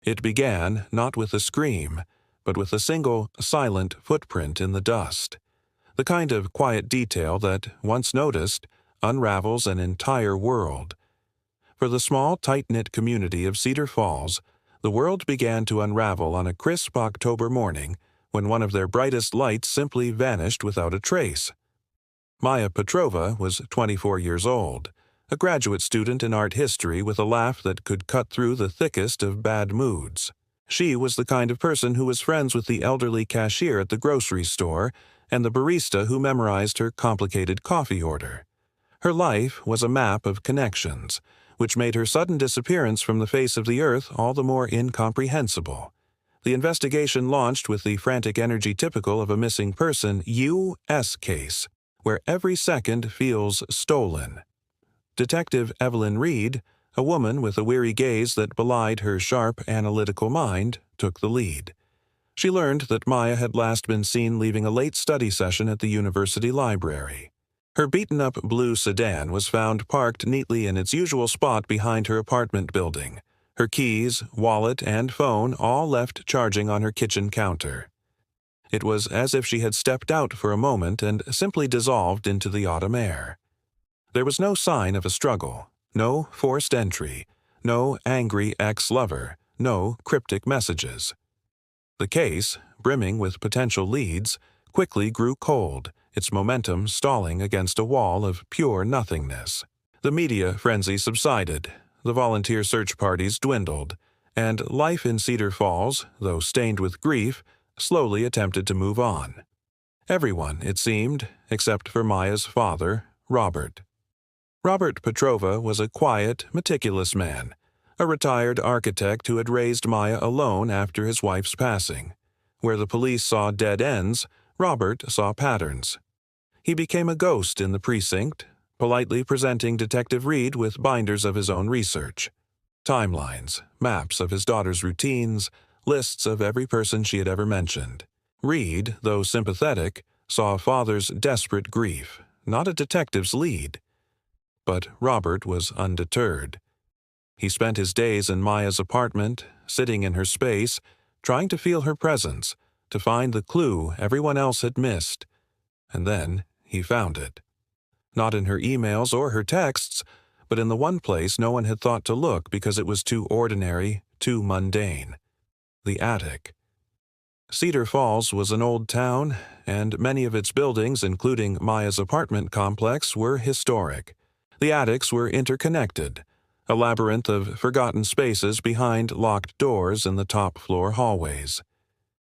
It began not with a scream, but with a single, silent footprint in the dust. The kind of quiet detail that, once noticed, unravels an entire world. For the small, tight-knit community of Cedar Falls, the world began to unravel on a crisp October morning when one of their brightest lights simply vanished without a trace. Maya Petrova was 24 years old, a graduate student in art history with a laugh that could cut through the thickest of bad moods. She was the kind of person who was friends with the elderly cashier at the grocery store and the barista who memorized her complicated coffee order. Her life was a map of connections, which made her sudden disappearance from the face of the earth all the more incomprehensible. The investigation launched with the frantic energy typical of a missing person U.S. case, where every second feels stolen. Detective Evelyn Reed, a woman with a weary gaze that belied her sharp, analytical mind, took the lead. She learned that Maya had last been seen leaving a late study session at the university library. Her beaten-up blue sedan was found parked neatly in its usual spot behind her apartment building, her keys, wallet, and phone all left charging on her kitchen counter. It was as if she had stepped out for a moment and simply dissolved into the autumn air. There was no sign of a struggle, no forced entry, no angry ex-lover, no cryptic messages. The case, brimming with potential leads, quickly grew cold, its momentum stalling against a wall of pure nothingness. The media frenzy subsided, the volunteer search parties dwindled, and life in Cedar Falls, though stained with grief, slowly attempted to move on. Everyone, it seemed, except for Maya's father, Robert. Robert Petrova was a quiet, meticulous man, a retired architect who had raised Maya alone after his wife's passing. Where the police saw dead ends, Robert saw patterns. He became a ghost in the precinct, politely presenting Detective Reed with binders of his own research. Timelines, maps of his daughter's routines, lists of every person she had ever mentioned. Reed, though sympathetic, saw a father's desperate grief, not a detective's lead. But Robert was undeterred. He spent his days in Maya's apartment, sitting in her space, trying to feel her presence, to find the clue everyone else had missed. And then he found it. Not in her emails or her texts, but in the one place no one had thought to look because it was too ordinary, too mundane. The attic. Cedar Falls was an old town, and many of its buildings, including Maya's apartment complex, were historic. The attics were interconnected, a labyrinth of forgotten spaces behind locked doors in the top-floor hallways.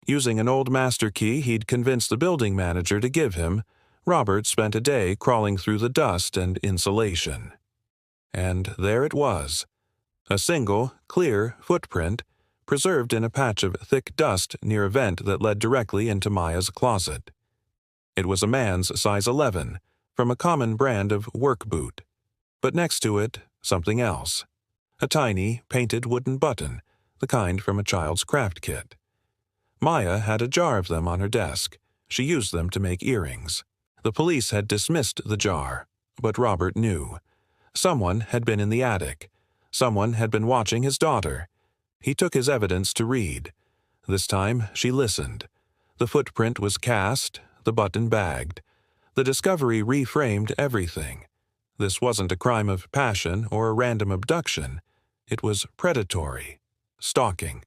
Using an old master key he'd convinced the building manager to give him, Robert spent a day crawling through the dust and insulation. And there it was, a single, clear footprint, preserved in a patch of thick dust near a vent that led directly into Maya's closet. It was a man's size 11, from a common brand of work boot. But next to it, something else. A tiny, painted wooden button, the kind from a child's craft kit. Maya had a jar of them on her desk. She used them to make earrings. The police had dismissed the jar, but Robert knew. Someone had been in the attic. Someone had been watching his daughter. He took his evidence to Reed. This time, she listened. The footprint was cast, the button bagged. The discovery reframed everything. This wasn't a crime of passion or a random abduction. It was predatory, stalking.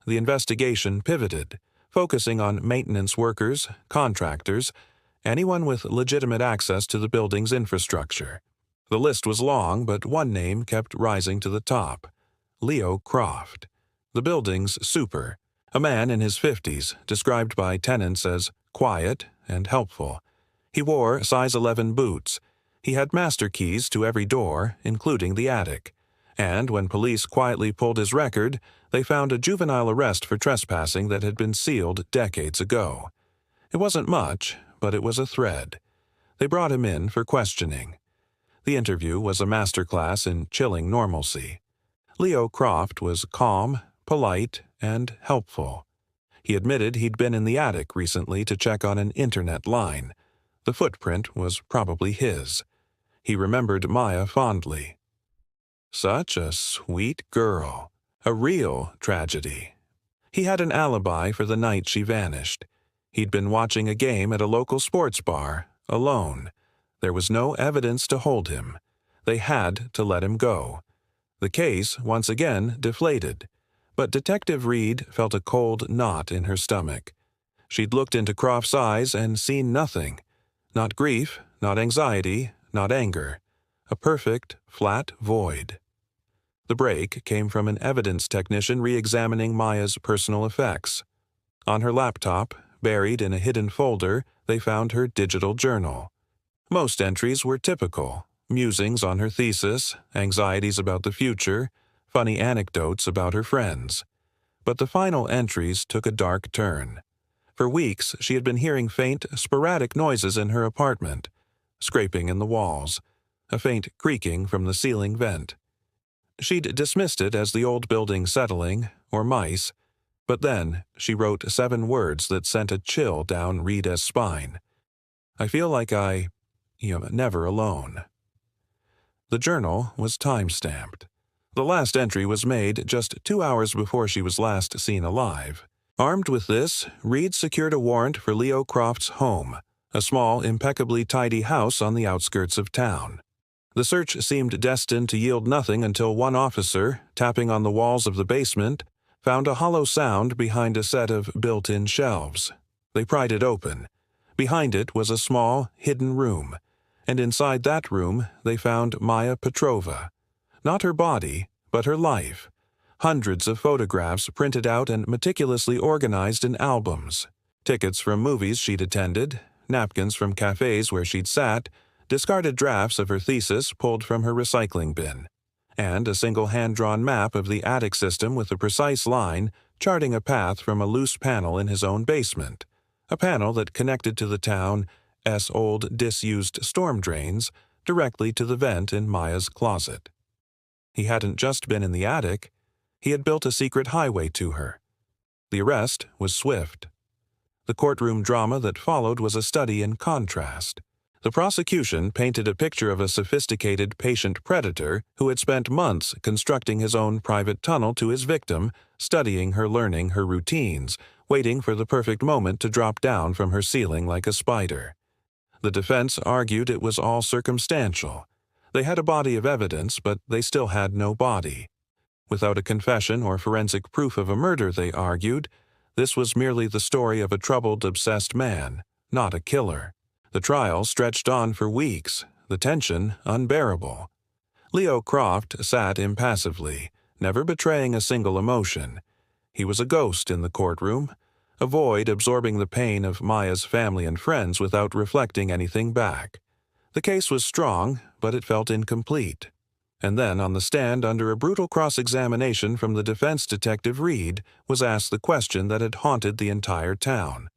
The investigation pivoted, focusing on maintenance workers, contractors, anyone with legitimate access to the building's infrastructure. The list was long, but one name kept rising to the top. Leo Croft, the building's super, a man in his 50s, described by tenants as quiet and helpful. He wore size 11 boots. He had master keys to every door, including the attic. And when police quietly pulled his record, they found a juvenile arrest for trespassing that had been sealed decades ago. It wasn't much, but it was a thread. They brought him in for questioning. The interview was a masterclass in chilling normalcy. Leo Croft was calm, polite, and helpful. He admitted he'd been in the attic recently to check on an internet line. The footprint was probably his. He remembered Maya fondly. Such a sweet girl, A real tragedy. He had an alibi for the night she vanished. He'd been watching a game at a local sports bar, alone. There was no evidence to hold him. They had to let him go. The case, once again, deflated. But Detective Reed felt a cold knot in her stomach. She'd looked into Croft's eyes and seen nothing. Not grief, not anxiety, not anger. A perfect, flat void. The break came from an evidence technician re-examining Maya's personal effects. On her laptop, buried in a hidden folder, they found her digital journal. Most entries were typical: musings on her thesis, anxieties about the future, funny anecdotes about her friends. But the final entries took a dark turn. For weeks, she had been hearing faint, sporadic noises in her apartment, scraping in the walls, a faint creaking from the ceiling vent. She'd dismissed it as the old building settling, or mice, but then she wrote 7 words that sent a chill down Rita's spine. I feel like I'm never alone. The journal was time-stamped. The last entry was made just 2 hours before she was last seen alive. Armed with this, Reed secured a warrant for Leo Croft's home, a small, impeccably tidy house on the outskirts of town. The search seemed destined to yield nothing until one officer, tapping on the walls of the basement, found a hollow sound behind a set of built-in shelves. They pried it open. Behind it was a small, hidden room, and inside that room they found Maya Petrova. Not her body, but her life. Hundreds of photographs printed out and meticulously organized in albums. Tickets from movies she'd attended, napkins from cafes where she'd sat, discarded drafts of her thesis pulled from her recycling bin, and a single hand-drawn map of the attic system with a precise line charting a path from a loose panel in his own basement, a panel that connected to the town's old disused storm drains directly to the vent in Maya's closet. He hadn't just been in the attic, he had built a secret highway to her. The arrest was swift. The courtroom drama that followed was a study in contrast. The prosecution painted a picture of a sophisticated patient predator who had spent months constructing his own private tunnel to his victim, studying her, learning her routines, waiting for the perfect moment to drop down from her ceiling like a spider. The defense argued it was all circumstantial. They had a body of evidence, but they still had no body. Without a confession or forensic proof of a murder, they argued, this was merely the story of a troubled, obsessed man, not a killer. The trial stretched on for weeks, the tension unbearable. Leo Croft sat impassively, never betraying a single emotion. He was a ghost in the courtroom, a void absorbing the pain of Maya's family and friends without reflecting anything back. The case was strong, but it felt incomplete. And then, on the stand, under a brutal cross-examination from the defense Detective Reed, was asked the question that had haunted the entire town.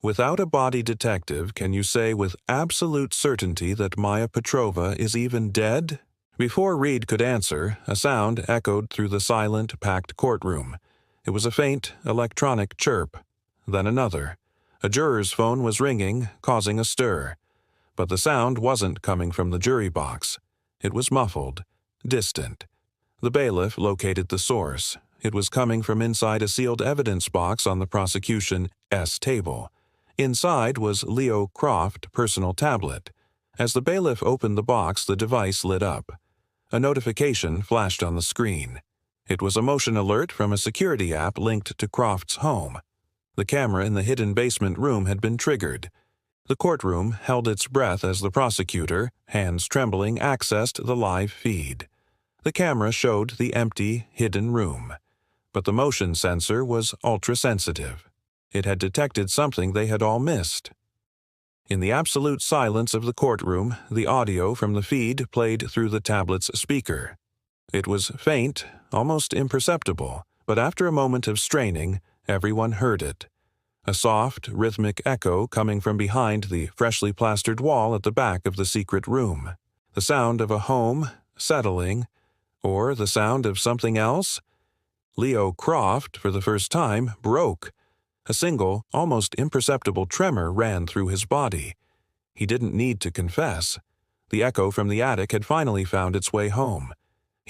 Without a body detective, can you say with absolute certainty that Maya Petrova is even dead? Before Reed could answer, a sound echoed through the silent, packed courtroom. It was a faint, electronic chirp. Then another. A juror's phone was ringing, causing a stir. But the sound wasn't coming from the jury box. It was muffled, distant. The bailiff located the source. It was coming from inside a sealed evidence box on the prosecution's table. Inside was Leo Croft's personal tablet. As the bailiff opened the box, the device lit up. A notification flashed on the screen. It was a motion alert from a security app linked to Croft's home. The camera in the hidden basement room had been triggered. The courtroom held its breath as the prosecutor, hands trembling, accessed the live feed. The camera showed the empty, hidden room. But the motion sensor was ultra-sensitive. It had detected something they had all missed. In the absolute silence of the courtroom, the audio from the feed played through the tablet's speaker. It was faint, almost imperceptible, but after a moment of straining, everyone heard it. A soft, rhythmic echo coming from behind the freshly plastered wall at the back of the secret room. The sound of a home, settling, or the sound of something else? Leo Croft, for the first time, broke. A single, almost imperceptible tremor ran through his body. He didn't need to confess. The echo from the attic had finally found its way home.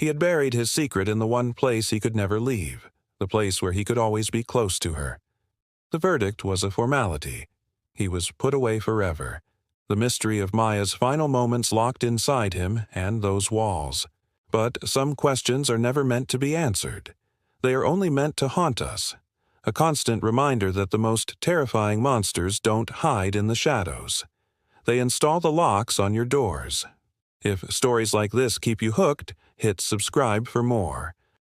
He had buried his secret in the one place he could never leave, the place where he could always be close to her. The verdict was a formality. He was put away forever, the mystery of Maya's final moments locked inside him and those walls. But some questions are never meant to be answered. They are only meant to haunt us, a constant reminder that the most terrifying monsters don't hide in the shadows. They install the locks on your doors. If stories like this keep you hooked, hit subscribe for more.